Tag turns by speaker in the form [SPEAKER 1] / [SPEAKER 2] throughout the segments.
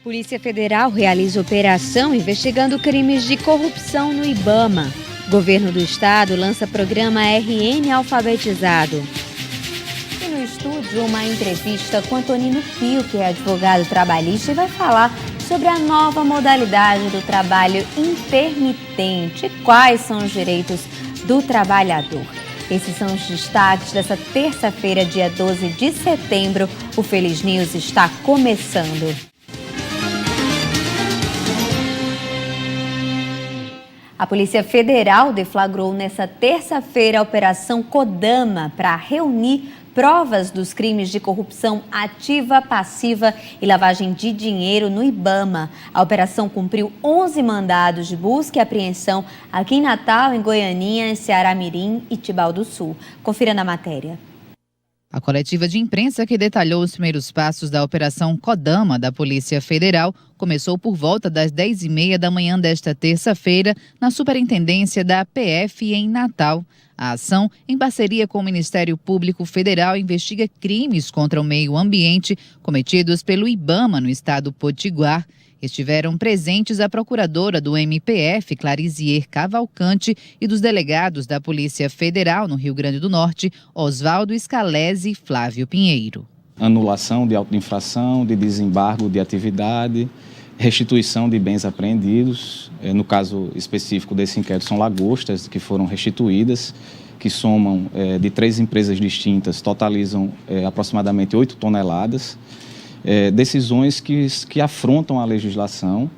[SPEAKER 1] Polícia Federal realiza operação investigando crimes de corrupção no IBAMA. Governo do Estado lança programa RN Alfabetizado. E no estúdio, uma entrevista com Antonino Pio, que é advogado trabalhista, e vai falar sobre a nova modalidade do trabalho intermitente e quais são os direitos do trabalhador. Esses são os destaques dessa terça-feira, dia 12 de setembro. O Feliz News está começando. A Polícia Federal deflagrou nesta terça-feira a Operação Kodama para reunir provas dos crimes de corrupção ativa, passiva e lavagem de dinheiro no IBAMA. A operação cumpriu 11 mandados de busca e apreensão aqui em Natal, em Goianinha, em Ceará-Mirim e Tibau do Sul. Confira na matéria.
[SPEAKER 2] A coletiva de imprensa que detalhou os primeiros passos da Operação Kodama da Polícia Federal começou por volta das 10h30 da manhã desta terça-feira na Superintendência da PF em Natal. A ação, em parceria com o Ministério Público Federal, investiga crimes contra o meio ambiente cometidos pelo IBAMA no estado Potiguar. Estiveram presentes a procuradora do MPF, Clarisier Cavalcante, e dos delegados da Polícia Federal no Rio Grande do Norte, Oswaldo Scalese e Flávio Pinheiro.
[SPEAKER 3] Anulação de auto de infração, de desembargo de atividade, restituição de bens apreendidos. No caso específico desse inquérito, são lagostas que foram restituídas, que somam de 3 empresas distintas, totalizam aproximadamente 8 toneladas. Decisões que afrontam a legislação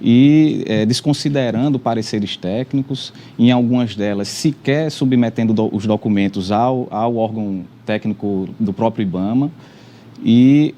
[SPEAKER 3] e desconsiderando pareceres técnicos, em algumas delas sequer submetendo os documentos ao órgão técnico do próprio IBAMA. E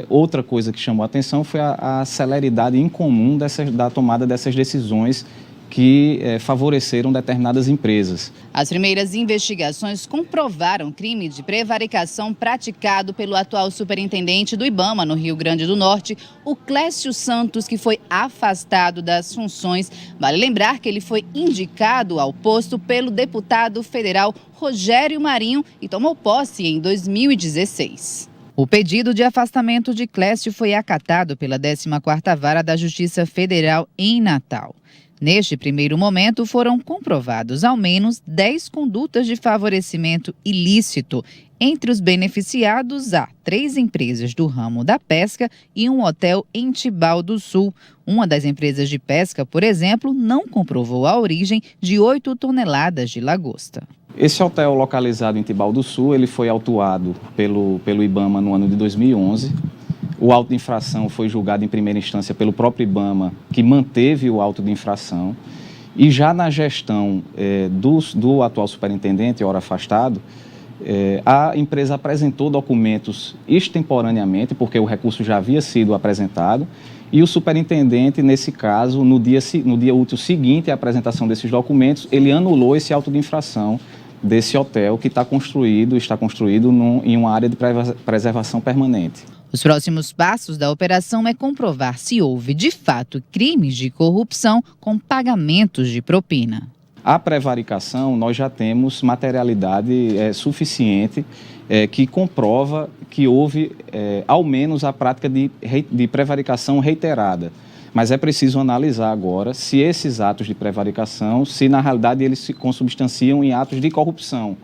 [SPEAKER 3] outra coisa que chamou a atenção foi a celeridade incomum da tomada dessas decisões que favoreceram determinadas empresas.
[SPEAKER 2] As primeiras investigações comprovaram crime de prevaricação praticado pelo atual superintendente do IBAMA no Rio Grande do Norte, o Clécio Santos, que foi afastado das funções. Vale lembrar que ele foi indicado ao posto pelo deputado federal Rogério Marinho e tomou posse em 2016. O pedido de afastamento de Clécio foi acatado pela 14ª Vara da Justiça Federal em Natal. Neste primeiro momento, foram comprovados ao menos 10 condutas de favorecimento ilícito. Entre os beneficiados, há 3 empresas do ramo da pesca e um hotel em Tibau do Sul. Uma das empresas de pesca, por exemplo, não comprovou a origem de 8 toneladas de lagosta.
[SPEAKER 3] Esse hotel localizado em Tibau do Sul, ele foi autuado pelo IBAMA no ano de 2011. O auto de infração foi julgado em primeira instância pelo próprio IBAMA, que manteve o auto de infração. E já na gestão do atual superintendente, ora afastado, a empresa apresentou documentos extemporaneamente, porque o recurso já havia sido apresentado, e o superintendente, nesse caso, no dia útil seguinte à apresentação desses documentos, ele anulou esse auto de infração desse hotel que está construído em uma área de preservação permanente.
[SPEAKER 2] Os próximos passos da operação é comprovar se houve, de fato, crimes de corrupção com pagamentos de propina.
[SPEAKER 3] A prevaricação, nós já temos materialidade suficiente que comprova que houve, ao menos, a prática de prevaricação reiterada. Mas é preciso analisar agora se esses atos de prevaricação, se na realidade eles se consubstanciam em atos de corrupção.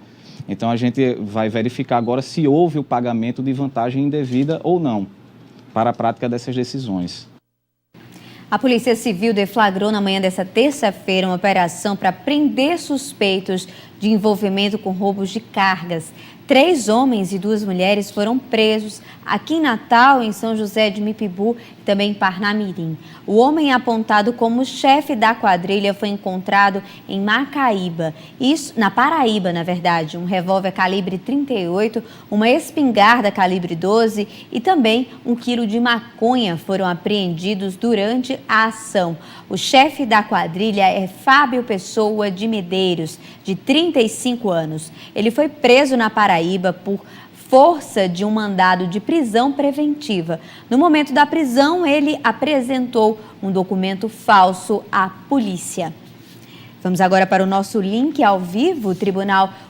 [SPEAKER 3] Então, a gente vai verificar agora se houve o pagamento de vantagem indevida ou não para a prática dessas decisões.
[SPEAKER 1] A Polícia Civil deflagrou na manhã dessa terça-feira uma operação para prender suspeitos de envolvimento com roubos de cargas. 3 homens e 2 mulheres foram presos aqui em Natal, em São José de Mipibu e também em Parnamirim. O homem apontado como chefe da quadrilha foi encontrado em Macaíba, na Paraíba, na verdade. Um revólver calibre 38, uma espingarda calibre 12 e também 1 quilo de maconha foram apreendidos durante a ação. O chefe da quadrilha é Fábio Pessoa de Medeiros, de 35 anos. Ele foi preso na Paraíba por força de um mandado de prisão preventiva. No momento da prisão, ele apresentou um documento falso à polícia. Vamos agora para o nosso link ao vivo.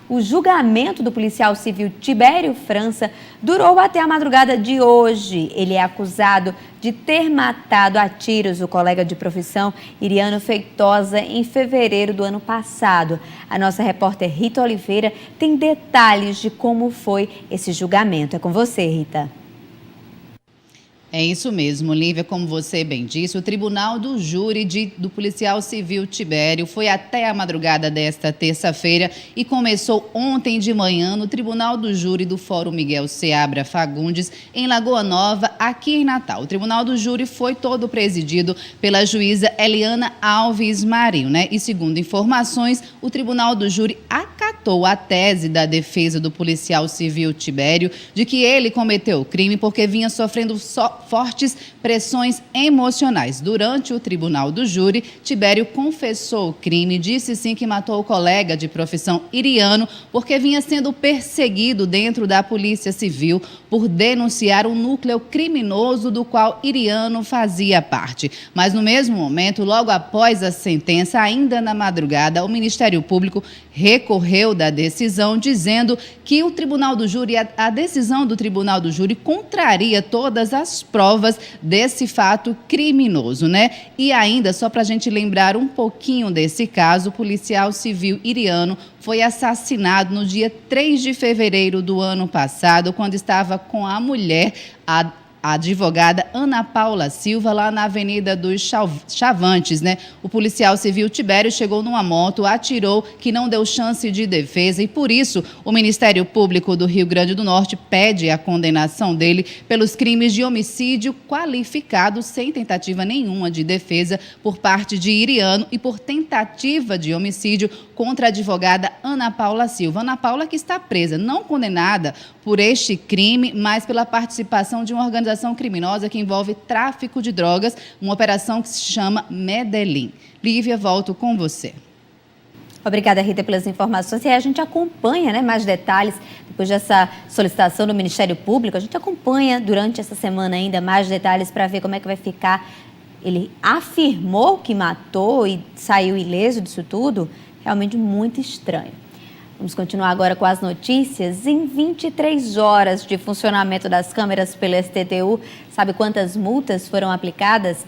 [SPEAKER 1] O julgamento do policial civil Tibério França durou até a madrugada de hoje. Ele é acusado de ter matado a tiros o colega de profissão Iriano Feitosa em fevereiro do ano passado. A nossa repórter Rita Oliveira tem detalhes de como foi esse julgamento. É com você, Rita.
[SPEAKER 2] É isso mesmo, Lívia, como você bem disse, o Tribunal do Júri do Policial Civil Tibério foi até a madrugada desta terça-feira e começou ontem de manhã no Tribunal do Júri do Fórum Miguel Seabra Fagundes, em Lagoa Nova, aqui em Natal. O Tribunal do Júri foi todo presidido pela juíza Eliana Alves Marinho, né? E segundo informações, o Tribunal do Júri acatou a tese da defesa do policial civil Tibério de que ele cometeu o crime porque vinha sofrendo fortes pressões emocionais. Durante o Tribunal do Júri, Tibério confessou o crime, disse sim que matou o colega de profissão Iriano porque vinha sendo perseguido dentro da Polícia Civil por denunciar um núcleo criminoso do qual Iriano fazia parte. Mas no mesmo momento, logo após a sentença, ainda na madrugada, o Ministério Público recorreu da decisão, dizendo que o Tribunal do Júri, a decisão do Tribunal do Júri contraria todas as provas desse fato criminoso, né? E ainda, só para a gente lembrar um pouquinho desse caso, o policial civil Iriano foi assassinado no dia 3 de fevereiro do ano passado, quando estava com a mulher, a advogada Ana Paula Silva, lá na Avenida dos Chavantes, né? O policial civil Tibério chegou numa moto, atirou, que não deu chance de defesa e, por isso, o Ministério Público do Rio Grande do Norte pede a condenação dele pelos crimes de homicídio qualificado sem tentativa nenhuma de defesa por parte de Iriano e por tentativa de homicídio contra a advogada Ana Paula Silva. Ana Paula, que está presa, não condenada por este crime, mas pela participação de uma organização criminosa que envolve tráfico de drogas, uma operação que se chama Medellín. Lívia, volto com você.
[SPEAKER 1] Obrigada, Rita, pelas informações. E aí a gente acompanha, né, mais detalhes, depois dessa solicitação do Ministério Público, a gente acompanha durante essa semana ainda mais detalhes para ver como é que vai ficar. Ele afirmou que matou e saiu ileso disso tudo, realmente muito estranho. Vamos continuar agora com as notícias. Em 23 horas de funcionamento das câmeras pela STTU, sabe quantas multas foram aplicadas?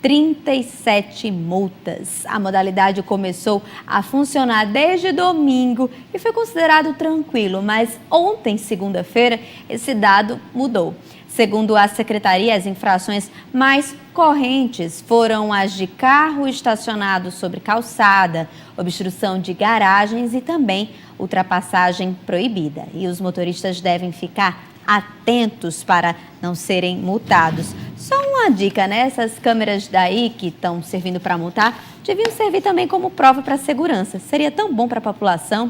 [SPEAKER 1] 37 multas. A modalidade começou a funcionar desde domingo e foi considerado tranquilo, mas ontem, segunda-feira, esse dado mudou. Segundo a Secretaria, as infrações mais correntes foram as de carro estacionado sobre calçada, obstrução de garagens e também ultrapassagem proibida. E os motoristas devem ficar atentos para não serem multados. Só uma dica, né? Essas câmeras daí que estão servindo para multar deviam servir também como prova para a segurança. Seria tão bom para a população.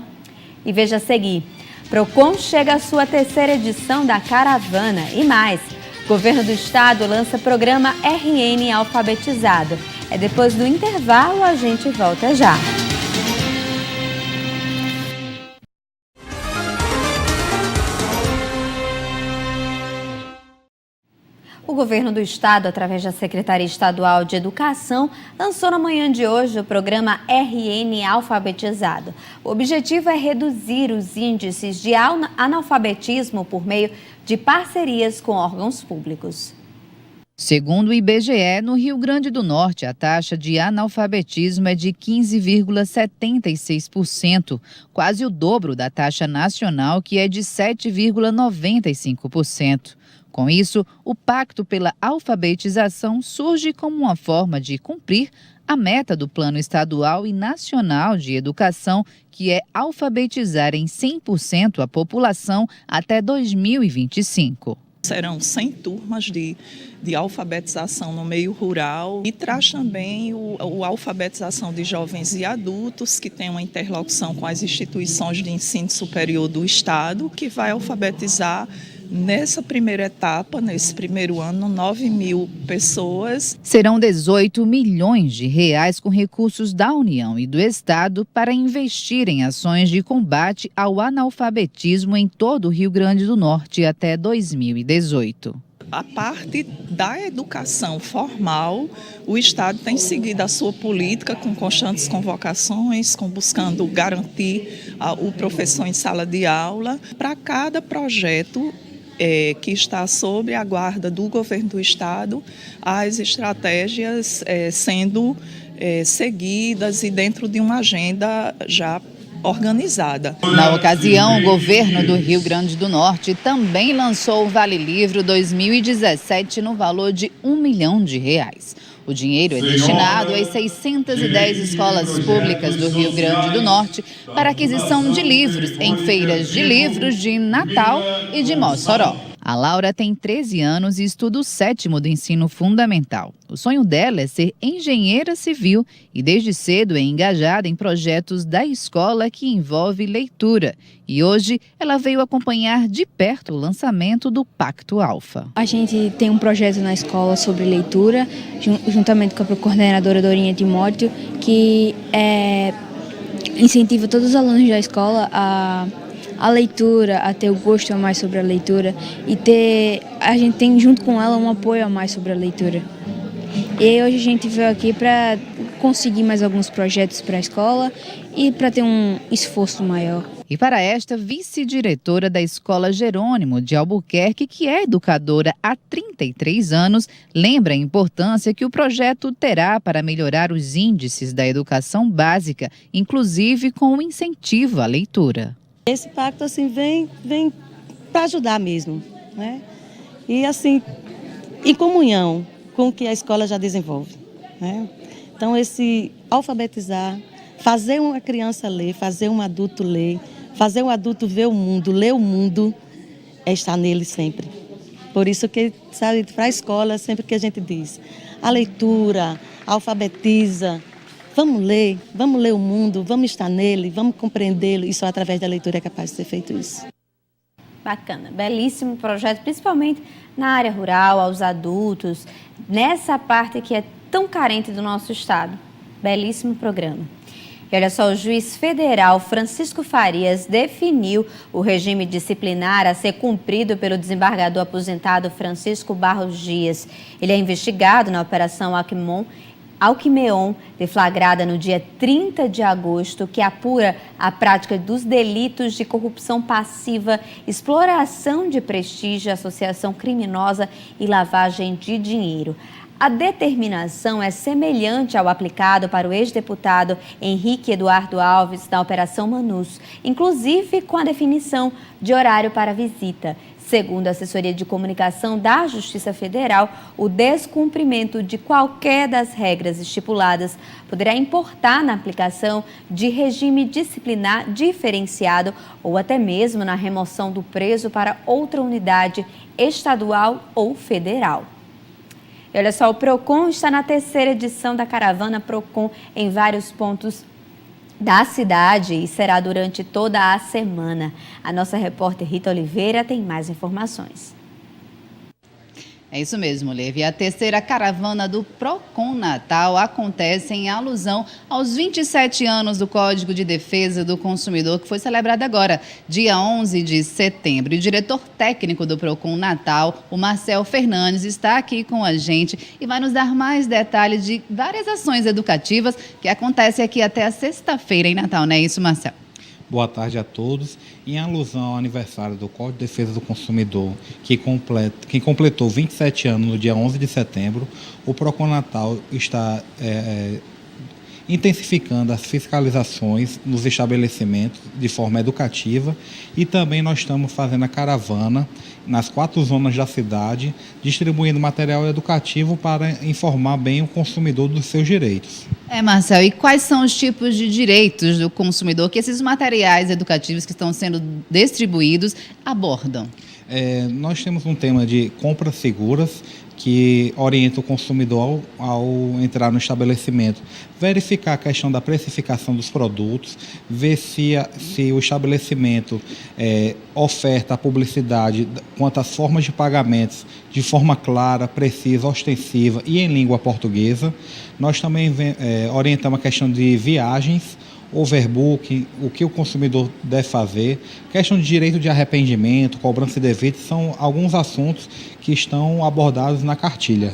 [SPEAKER 1] E veja a seguir. Procon chega à sua terceira edição da Caravana e mais. Governo do Estado lança programa RN Alfabetizado. É depois do intervalo, a gente volta já. O Governo do Estado, através da Secretaria Estadual de Educação, lançou na manhã de hoje o programa RN Alfabetizado. O objetivo é reduzir os índices de analfabetismo por meio de parcerias com órgãos públicos.
[SPEAKER 2] Segundo o IBGE, no Rio Grande do Norte, a taxa de analfabetismo é de 15,76%, quase o dobro da taxa nacional, que é de 7,95%. Com isso, o Pacto pela Alfabetização surge como uma forma de cumprir a meta do Plano Estadual e Nacional de Educação, que é alfabetizar em 100% a população até 2025.
[SPEAKER 4] Serão 100 turmas de alfabetização no meio rural e traz também a alfabetização de jovens e adultos que tem uma interlocução com as instituições de ensino superior do Estado, que vai alfabetizar nessa primeira etapa, nesse primeiro ano, 9.000 pessoas.
[SPEAKER 2] Serão 18 milhões de reais com recursos da União e do Estado para investir em ações de combate ao analfabetismo em todo o Rio Grande do Norte até 2018.
[SPEAKER 4] A parte da educação formal, o Estado tem seguido a sua política com constantes convocações, buscando garantir o professor em sala de aula. Para cada projeto que está sob a guarda do governo do estado, as estratégias sendo seguidas e dentro de uma agenda já organizada.
[SPEAKER 2] Na ocasião, o governo do Rio Grande do Norte também lançou o Vale Livro 2017 no valor de R$1 milhão. O dinheiro é destinado às 610 escolas públicas do Rio Grande do Norte para aquisição de livros em feiras de livros de Natal e de Mossoró. A Laura tem 13 anos e estuda o 7º do ensino fundamental. O sonho dela é ser engenheira civil e desde cedo é engajada em projetos da escola que envolve leitura. E hoje ela veio acompanhar de perto o lançamento do Pacto Alfa.
[SPEAKER 5] A gente tem um projeto na escola sobre leitura, juntamente com a coordenadora Dorinha Timóteo, que incentiva todos os alunos da escola a leitura, a ter o gosto a mais sobre a leitura e a gente tem junto com ela um apoio a mais sobre a leitura. E hoje a gente veio aqui para conseguir mais alguns projetos para a escola e para ter um esforço maior.
[SPEAKER 2] E para esta vice-diretora da Escola Jerônimo de Albuquerque, que é educadora há 33 anos, lembra a importância que o projeto terá para melhorar os índices da educação básica, inclusive com o incentivo à leitura.
[SPEAKER 6] Esse pacto assim vem para ajudar mesmo, né? E assim, em comunhão com o que a escola já desenvolve, né? Então esse alfabetizar, fazer uma criança ler, fazer um adulto ler, fazer um adulto ver o mundo, ler o mundo, é estar nele sempre. Por isso que, sabe, para a escola sempre que a gente diz, a leitura, alfabetiza. Vamos ler o mundo, vamos estar nele, vamos compreendê-lo e só através da leitura é capaz de ser feito isso.
[SPEAKER 1] Bacana, belíssimo projeto, principalmente na área rural, aos adultos, nessa parte que é tão carente do nosso estado. Belíssimo programa. E olha só, o juiz federal Francisco Farias definiu o regime disciplinar a ser cumprido pelo desembargador aposentado Francisco Barros Dias. Ele é investigado na Operação Alquimeon, deflagrada no dia 30 de agosto, que apura a prática dos delitos de corrupção passiva, exploração de prestígio, associação criminosa e lavagem de dinheiro. A determinação é semelhante ao aplicado para o ex-deputado Henrique Eduardo Alves na Operação Manus, inclusive com a definição de horário para visita. Segundo a assessoria de comunicação da Justiça Federal, o descumprimento de qualquer das regras estipuladas poderá importar na aplicação de regime disciplinar diferenciado ou até mesmo na remoção do preso para outra unidade estadual ou federal. E olha só, o PROCON está na 3ª edição da Caravana PROCON em vários pontos da cidade e será durante toda a semana. A nossa repórter Rita Oliveira tem mais informações.
[SPEAKER 2] É isso mesmo, Levi. A 3ª caravana do PROCON Natal acontece em alusão aos 27 anos do Código de Defesa do Consumidor, que foi celebrado agora, dia 11 de setembro. E o diretor técnico do PROCON Natal, o Marcel Fernandes, está aqui com a gente e vai nos dar mais detalhes de várias ações educativas que acontecem aqui até a sexta-feira em Natal, não é isso, Marcel?
[SPEAKER 7] Boa tarde a todos. Em alusão ao aniversário do Código de Defesa do Consumidor, que completou 27 anos no dia 11 de setembro, o PROCON Natal está intensificando as fiscalizações nos estabelecimentos de forma educativa e também nós estamos fazendo a caravana nas 4 zonas da cidade, distribuindo material educativo para informar bem o consumidor dos seus direitos.
[SPEAKER 2] Marcel, e quais são os tipos de direitos do consumidor que esses materiais educativos que estão sendo distribuídos abordam?
[SPEAKER 7] Nós temos um tema de compras seguras, que orienta o consumidor ao entrar no estabelecimento, verificar a questão da precificação dos produtos, ver se o estabelecimento oferta a publicidade quanto às formas de pagamentos de forma clara, precisa, ostensiva e em língua portuguesa. Nós também orientamos a questão de viagens, overbooking, o que o consumidor deve fazer, questão de direito de arrependimento, cobrança devida, são alguns assuntos que estão abordados na cartilha.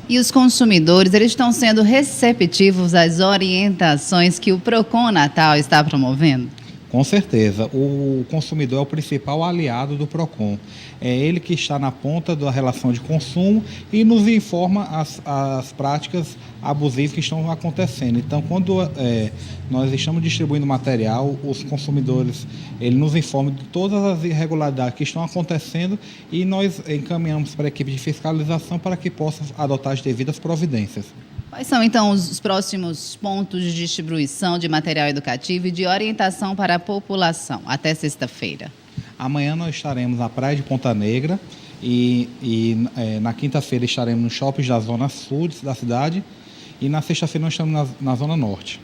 [SPEAKER 2] E os consumidores, eles estão sendo receptivos às orientações que o PROCON Natal está promovendo?
[SPEAKER 7] Com certeza, o consumidor é o principal aliado do PROCON. É ele que está na ponta da relação de consumo e nos informa as práticas abusivas que estão acontecendo. Então, quando nós estamos distribuindo material, os consumidores eles nos informam de todas as irregularidades que estão acontecendo e nós encaminhamos para a equipe de fiscalização para que possa adotar as devidas providências.
[SPEAKER 2] Quais são, então, os próximos pontos de distribuição de material educativo e de orientação para a população até sexta-feira?
[SPEAKER 7] Amanhã nós estaremos na Praia de Ponta Negra e na quinta-feira estaremos nos shoppings da Zona Sul da cidade e na sexta-feira nós estamos na Zona Norte.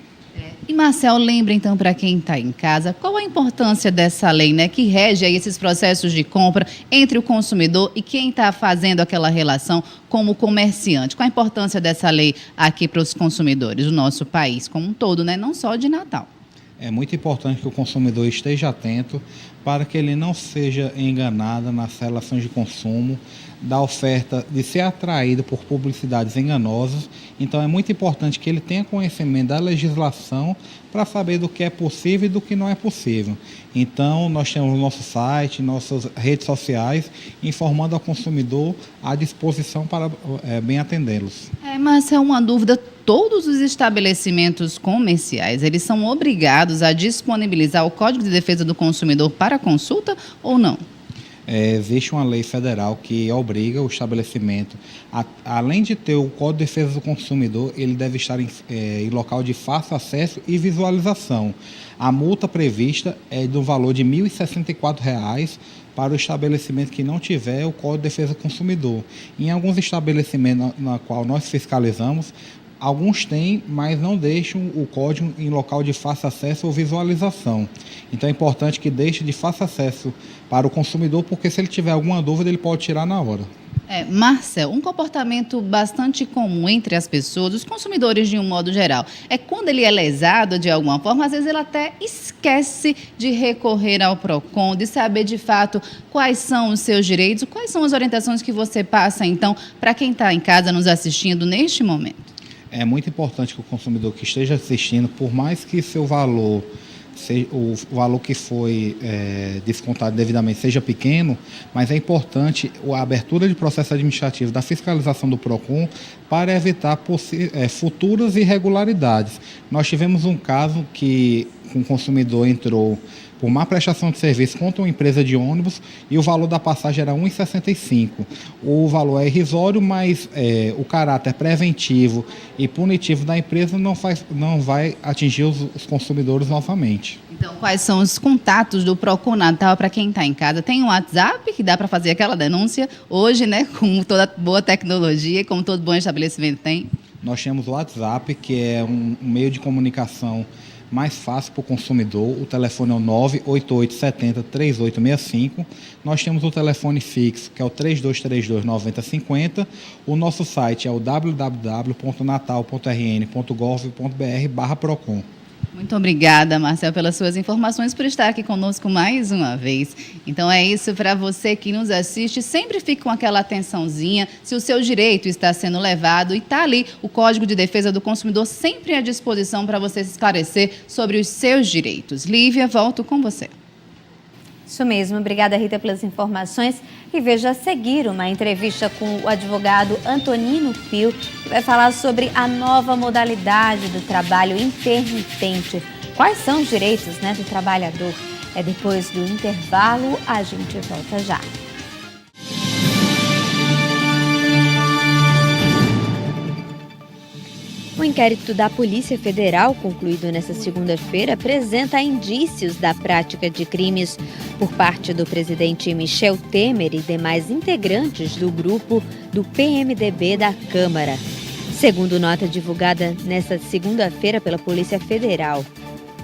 [SPEAKER 2] E, Marcel, lembra então para quem está em casa, qual a importância dessa lei, né, que rege aí esses processos de compra entre o consumidor e quem está fazendo aquela relação como comerciante? Qual a importância dessa lei aqui para os consumidores do nosso país como um todo, né, não só de Natal?
[SPEAKER 7] É muito importante que o consumidor esteja atento para que ele não seja enganado nas relações de consumo, da oferta de ser atraído por publicidades enganosas. Então é muito importante que ele tenha conhecimento da legislação para saber do que é possível e do que não é possível. Então nós temos o nosso site, nossas redes sociais, informando ao consumidor à disposição para bem atendê-los.
[SPEAKER 2] Mas é uma dúvida, todos os estabelecimentos comerciais, eles são obrigados a disponibilizar o Código de Defesa do Consumidor para consulta ou não?
[SPEAKER 7] Existe uma lei federal que obriga o estabelecimento, além de ter o Código de Defesa do Consumidor, ele deve estar em local de fácil acesso e visualização. A multa prevista é do valor de R$ 1.064 para o estabelecimento que não tiver o Código de Defesa do Consumidor. Em alguns estabelecimentos na qual nós fiscalizamos, alguns têm, mas não deixam o código em local de fácil acesso ou visualização. Então é importante que deixe de fácil acesso para o consumidor, porque se ele tiver alguma dúvida, ele pode tirar na hora.
[SPEAKER 2] Marcel, um comportamento bastante comum entre as pessoas, os consumidores de um modo geral, é quando ele é lesado de alguma forma, às vezes ele até esquece de recorrer ao PROCON, de saber de fato quais são os seus direitos, quais são as orientações que você passa, então, para quem está em casa nos assistindo neste momento.
[SPEAKER 7] É muito importante que o consumidor que esteja assistindo, por mais que seu valor, o valor que foi descontado devidamente seja pequeno, mas é importante a abertura de processo administrativo da fiscalização do PROCON para evitar futuras irregularidades. Nós tivemos um caso que um consumidor entrou por má prestação de serviço contra uma empresa de ônibus e o valor da passagem era R$ 1,65. O valor é irrisório, mas o caráter preventivo e punitivo da empresa não vai atingir os consumidores novamente.
[SPEAKER 2] Então, quais são os contatos do PROCON Natal para quem está em casa? Tem um WhatsApp que dá para fazer aquela denúncia hoje, né, com toda boa tecnologia, como todo bom estabelecimento tem?
[SPEAKER 7] Nós temos o WhatsApp, que é um meio de comunicação mais fácil para o consumidor. O telefone é o 98870-3865. Nós temos o telefone fixo, que é o 3232-9050. O nosso site é o www.natal.rn.gov.br/PROCON.
[SPEAKER 2] Muito obrigada, Marcel, pelas suas informações, por estar aqui conosco mais uma vez. Então é isso, para você que nos assiste, sempre fique com aquela atençãozinha, se o seu direito está sendo levado e está ali o Código de Defesa do Consumidor sempre à disposição para você se esclarecer sobre os seus direitos. Lívia, volto com você.
[SPEAKER 1] Isso mesmo, obrigada Rita pelas informações e veja a seguir uma entrevista com o advogado Antonino Pio, que vai falar sobre a nova modalidade do trabalho intermitente. Quais são os direitos, do trabalhador? Depois do intervalo, a gente volta já. O inquérito da Polícia Federal, concluído nesta segunda-feira, apresenta indícios da prática de crimes por parte do presidente Michel Temer e demais integrantes do grupo do PMDB da Câmara. Segundo nota divulgada nesta segunda-feira pela Polícia Federal.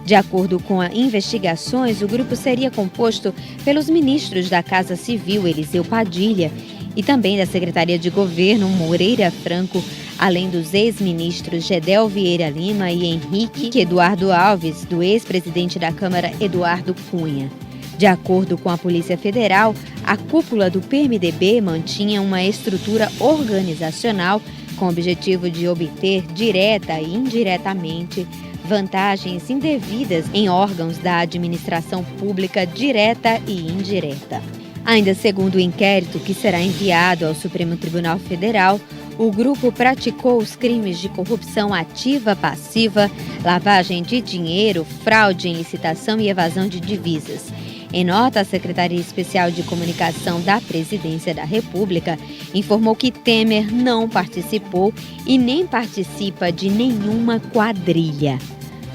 [SPEAKER 1] De acordo com as investigações, o grupo seria composto pelos ministros da Casa Civil, Eliseu Padilha, e também da Secretaria de Governo, Moreira Franco, além dos ex-ministros Gedel Vieira Lima e Henrique Eduardo Alves, do ex-presidente da Câmara, Eduardo Cunha. De acordo com a Polícia Federal, a cúpula do PMDB mantinha uma estrutura organizacional com o objetivo de obter, direta e indiretamente, vantagens indevidas em órgãos da administração pública direta e indireta. Ainda segundo o inquérito que será enviado ao Supremo Tribunal Federal, o grupo praticou os crimes de corrupção ativa, passiva, lavagem de dinheiro, fraude em licitação e evasão de divisas. Em nota, a Secretaria Especial de Comunicação da Presidência da República informou que Temer não participou e nem participa de nenhuma quadrilha.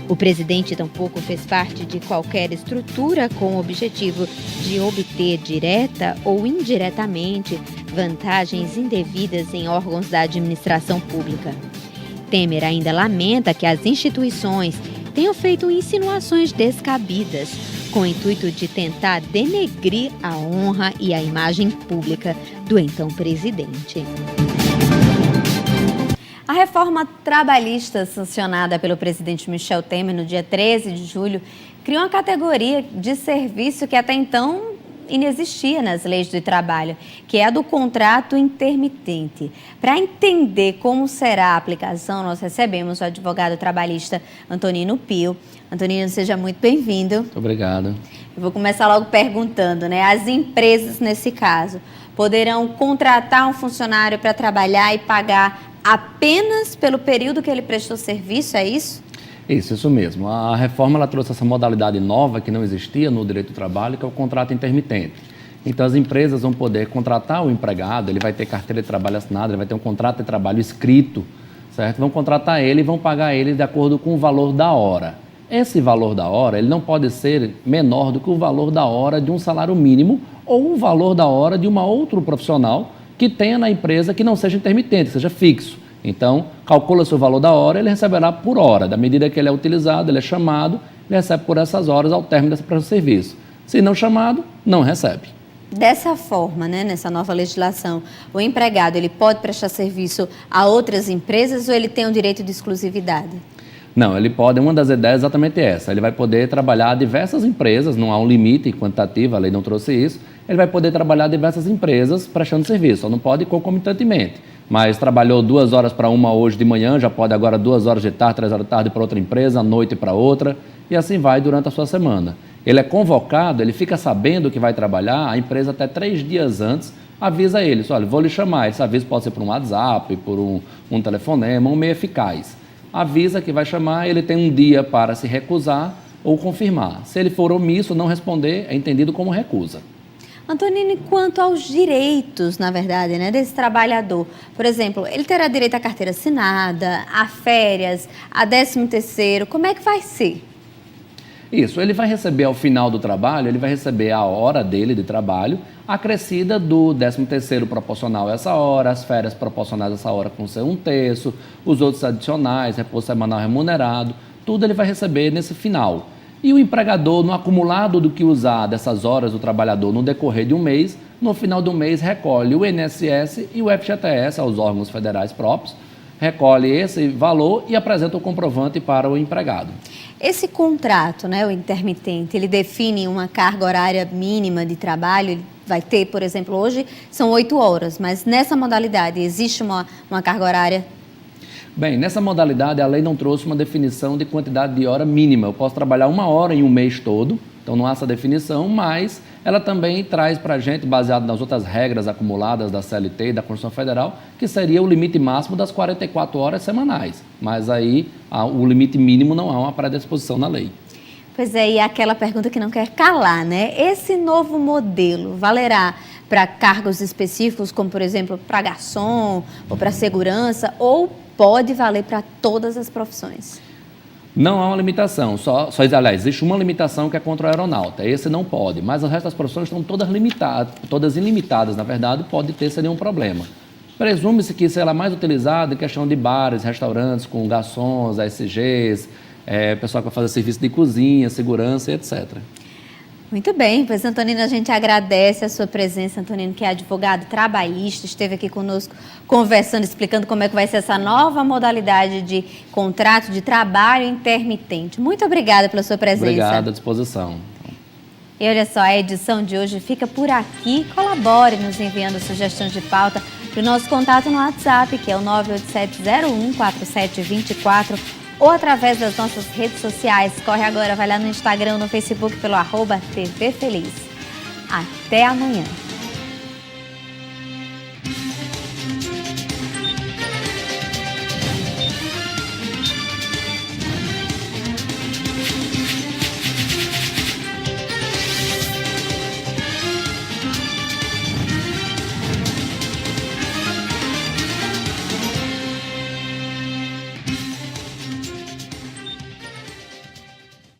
[SPEAKER 1] O presidente tampouco fez parte de qualquer estrutura com o objetivo de obter direta ou indiretamente vantagens indevidas em órgãos da administração pública. Temer ainda lamenta que as instituições tenham feito insinuações descabidas, com o intuito de tentar denegrir a honra e a imagem pública do então presidente. A reforma trabalhista sancionada pelo presidente Michel Temer no dia 13 de julho criou uma categoria de serviço que até então inexistia nas leis do trabalho, que é a do contrato intermitente. Para entender como será a aplicação, nós recebemos o advogado trabalhista Antonino Pio. Antonino, seja muito bem-vindo.
[SPEAKER 8] Muito obrigado.
[SPEAKER 1] Eu vou começar logo perguntando, né? As empresas, nesse caso, poderão contratar um funcionário para trabalhar e pagar apenas pelo período que ele prestou serviço, é isso?
[SPEAKER 8] Isso mesmo. A reforma ela trouxe essa modalidade nova que não existia no direito do trabalho, que é o contrato intermitente. Então, as empresas vão poder contratar o empregado, ele vai ter carteira de trabalho assinada, ele vai ter um contrato de trabalho escrito, certo? Vão contratar ele e vão pagar ele de acordo com o valor da hora. Esse valor da hora, ele não pode ser menor do que o valor da hora de um salário mínimo ou o valor da hora de uma outro profissional que tenha na empresa que não seja intermitente, que seja fixo. Então, calcula-se o valor da hora, ele receberá por hora. Da medida que ele é utilizado, ele é chamado, ele recebe por essas horas ao término desse prestação de serviço. Se não chamado, não recebe.
[SPEAKER 1] Dessa forma, né, nessa nova legislação, o empregado ele pode prestar serviço a outras empresas ou ele tem um direito de exclusividade?
[SPEAKER 8] Não, ele pode, uma das ideias é exatamente essa, ele vai poder trabalhar diversas empresas, não há um limite quantitativo, a lei não trouxe isso, ele vai poder trabalhar diversas empresas prestando serviço, só não pode concomitantemente, mas trabalhou 2 horas para uma hoje de manhã, já pode agora 2 horas de tarde, 3 horas da tarde para outra empresa, à noite para outra, e assim vai durante a sua semana. Ele é convocado, ele fica sabendo que vai trabalhar, a empresa até 3 dias antes avisa ele, olha, vou lhe chamar, esse aviso pode ser por um WhatsApp, por um telefonema, um meio eficaz. Avisa que vai chamar, ele tem um dia para se recusar ou confirmar. Se ele for omisso, não responder, é entendido como recusa.
[SPEAKER 1] Antonino, quanto aos direitos, na verdade, né, desse trabalhador, por exemplo, ele terá direito à carteira assinada, a férias, a 13º, como é que vai ser?
[SPEAKER 8] Isso, ele vai receber ao final do trabalho, ele vai receber a hora dele de trabalho, acrescida do 13º proporcional a essa hora, as férias proporcionais a essa hora com ser 1/3, os outros adicionais, repouso semanal remunerado, tudo ele vai receber nesse final. E o empregador, no acumulado do que usar dessas horas do trabalhador no decorrer de um mês, no final do mês recolhe o INSS e o FGTS aos órgãos federais próprios, recolhe esse valor e apresenta o comprovante para o empregado.
[SPEAKER 1] Esse contrato, né, o intermitente, ele define uma carga horária mínima de trabalho, ele vai ter, por exemplo, hoje são 8 horas, mas nessa modalidade existe uma carga horária?
[SPEAKER 8] Bem, nessa modalidade a lei não trouxe uma definição de quantidade de hora mínima. Eu posso trabalhar 1 hora em um mês todo, então não há essa definição, mas ela também traz para a gente, baseado nas outras regras acumuladas da CLT e da Constituição Federal, que seria o limite máximo das 44 horas semanais. Mas aí o limite mínimo não há uma predisposição na lei.
[SPEAKER 1] Pois é, e aquela pergunta que não quer calar, né? Esse novo modelo valerá para cargos específicos, como por exemplo para garçom ou para segurança, ou pode valer para todas as profissões?
[SPEAKER 8] Não há uma limitação, aliás, existe uma limitação que é contra o aeronauta, esse não pode, mas as restas das profissões estão todas limitadas, todas ilimitadas, na verdade, pode ter sem nenhum problema. Presume-se que será mais utilizado em questão de bares, restaurantes com garçons, ASGs, pessoal que vai fazer serviço de cozinha, segurança, etc.
[SPEAKER 1] Muito bem, pois Antonino, a gente agradece a sua presença, Antonino, que é advogado trabalhista, esteve aqui conosco conversando, explicando como é que vai ser essa nova modalidade de contrato de trabalho intermitente. Muito obrigada pela sua presença.
[SPEAKER 8] Obrigado, à disposição.
[SPEAKER 1] E olha só, a edição de hoje fica por aqui. Colabore nos enviando sugestões de pauta para o nosso contato no WhatsApp, que é o 987014724, ou através das nossas redes sociais. Corre agora, vai lá no Instagram, no Facebook pelo @TVFeliz. Até amanhã.